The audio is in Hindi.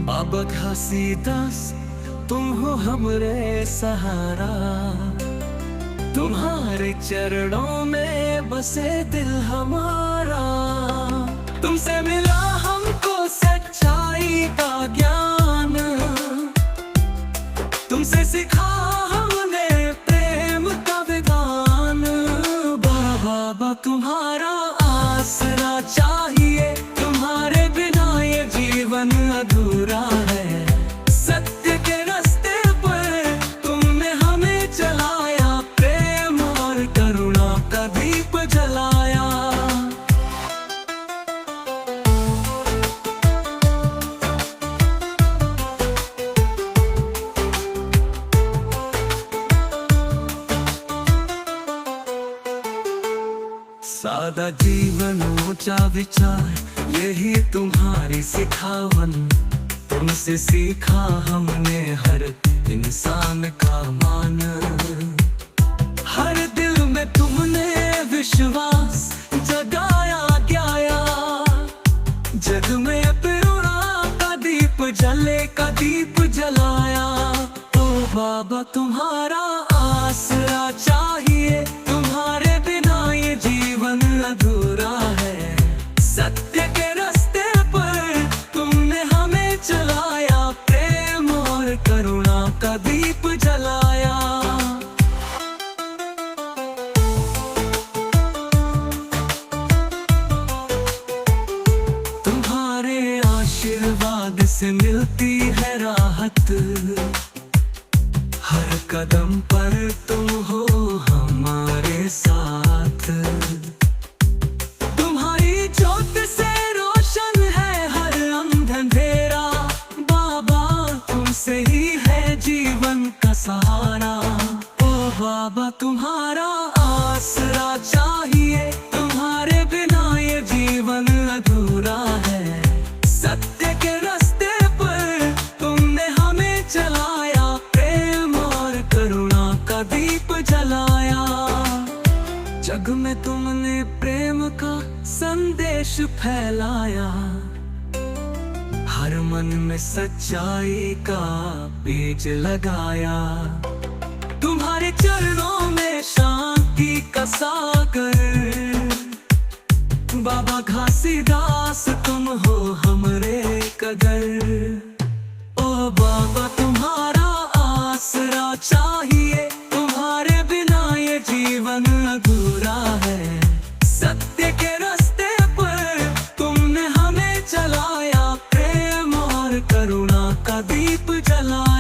बाबा घासीदास तुम हो हमरे सहारा, तुम्हारे चरणों में बसे दिल हमारा। तुमसे मिला हमको सच्चाई का ज्ञान, तुमसे सीखा हमने प्रेम का विधान। बाबा तुम्हारा आसरा चाहिए, तुम्हारे बिना ये जीवन अधूरा है। सत्य के रास्ते पर तुमने हमें चलाया, प्रेम और करुणा का दीप जलाया। सादा जीवन ऊंचा विचार, यही तुम्हारी सिखावन। तुमसे सीखा हमने हर इंसान का मान। हर दिल में तुमने विश्वास जगाया गया, जग में करुणा का दीप जले का दीप जलाया। ओ बाबा तुम्हारा आसरा चाहिए, तुम्हारे बिना ये जीवन अधूरा है। सत्य के रास्ते पर तुमने हमें चलाया, प्रेम और करुणा का दीप जलाया। तुम्हारे आशीर्वाद से मिलती है राहत, हर कदम पर तुम हो हमारे साथ। तुम्हारी ज्योत से रोशन है हर अंधेरा, बाबा तुमसे ही है जीवन का सहारा। ओ बाबा तुम्हारा आसरा चाहिए, तुम्हारे बिना ये जीवन अधूरा है। सत्य के रास्ते पर तुमने हमें चलाया, प्रेम और करुणा का दीप जलाया। जग में तुमने प्रेम का संदेश फैलाया, हर मन में सच्चाई का बीज लगाया। तुम्हारे चरणों में शांति का सागर, बाबा घासीदास तुम हो हमरे कदर। ओ बाबा तुम्हारा आसरा चाहिए, तुम्हारे बिना ये जीवन अधूरा है। सत्य के रास्ते पर तुमने हमें चलाया, प्रेम और करुणा का दीप जलाया।